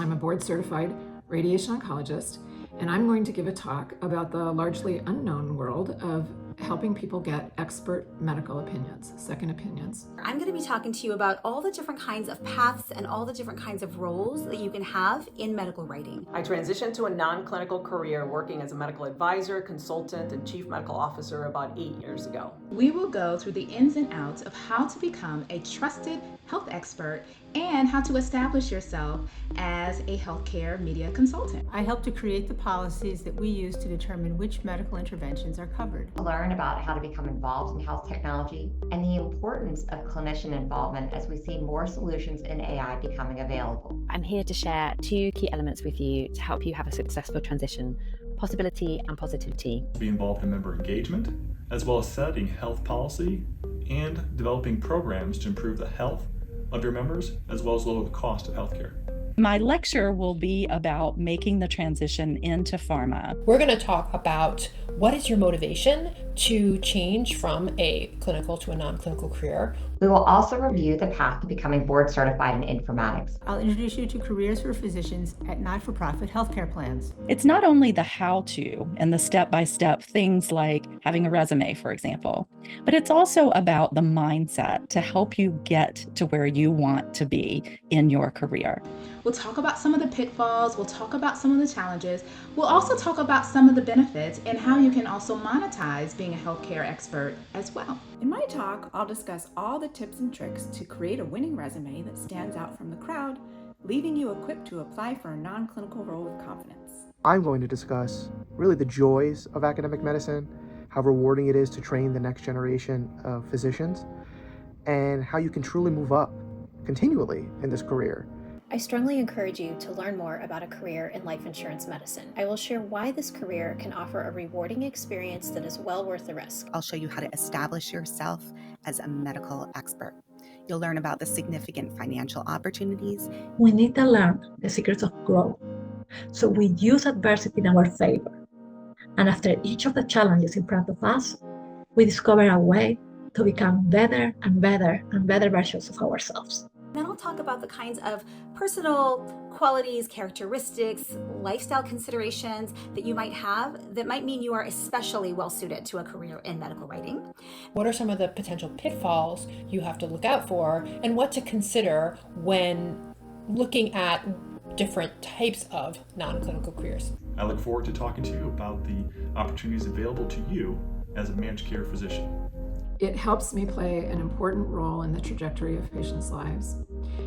I'm a board-certified radiation oncologist, and I'm going to give a talk about the largely unknown world of helping people get expert medical opinions, second opinions. I'm going to be talking to you about all the different kinds of paths and all the different kinds of roles that you can have in medical writing. I transitioned to a non-clinical career working as a medical advisor, consultant, and chief medical officer about 8 years ago. We will go through the ins and outs of how to become a trusted health expert and how to establish yourself as a healthcare media consultant. I help to create the policies that we use to determine which medical interventions are covered. Learn about how to become involved in health technology and the importance of clinician involvement as we see more solutions in AI becoming available. I'm here to share 2 key elements with you to help you have a successful transition: possibility and positivity. Be involved in member engagement, as well as setting health policy and developing programs to improve the health of your members, as well as lower the cost of healthcare. My lecture will be about making the transition into pharma. We're going to talk about what is your motivation to change from a clinical to a non-clinical career. We will also review the path to becoming board certified in informatics. I'll introduce you to careers for physicians at not-for-profit healthcare plans. It's not only the how-to and the step-by-step things like having a resume, for example, but it's also about the mindset to help you get to where you want to be in your career. We'll talk about some of the pitfalls, we'll talk about some of the challenges, we'll also talk about some of the benefits and how you can also monetize being a healthcare expert as well. In my talk, I'll discuss all the tips and tricks to create a winning resume that stands out from the crowd, leaving you equipped to apply for a non-clinical role with confidence. I'm going to discuss really the joys of academic medicine, how rewarding it is to train the next generation of physicians, and how you can truly move up continually in this career. I strongly encourage you to learn more about a career in life insurance medicine. I will share why this career can offer a rewarding experience that is well worth the risk. I'll show you how to establish yourself as a medical expert. You'll learn about the significant financial opportunities. We need to learn the secrets of growth, so we use adversity in our favor. And after each of the challenges in front of us, we discover a way to become better and better and better versions of ourselves. Then I'll talk about the kinds of personal qualities, characteristics, lifestyle considerations that you might have that might mean you are especially well suited to a career in medical writing. What are some of the potential pitfalls you have to look out for, and what to consider when looking at different types of non-clinical careers? I look forward to talking to you about the opportunities available to you as a managed care physician. It helps me play an important role in the trajectory of patients' lives.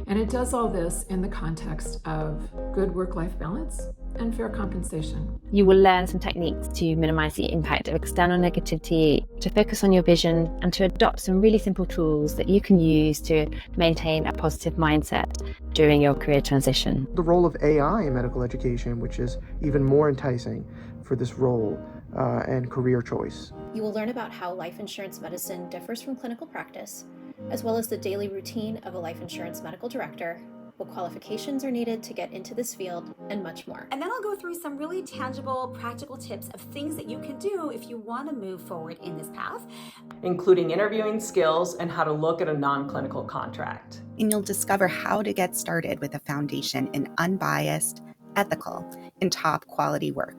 And it does all this in the context of good work-life balance and fair compensation. You will learn some techniques to minimize the impact of external negativity, to focus on your vision, and to adopt some really simple tools that you can use to maintain a positive mindset during your career transition. The role of AI in medical education, which is even more enticing for this role and career choice. You will learn about how life insurance medicine differs from clinical practice, as well as the daily routine of a life insurance medical director, what qualifications are needed to get into this field, and much more. And then I'll go through some really tangible, practical tips of things that you can do if you want to move forward in this path, including interviewing skills and how to look at a non-clinical contract. And you'll discover how to get started with a foundation in unbiased, ethical, and top quality work.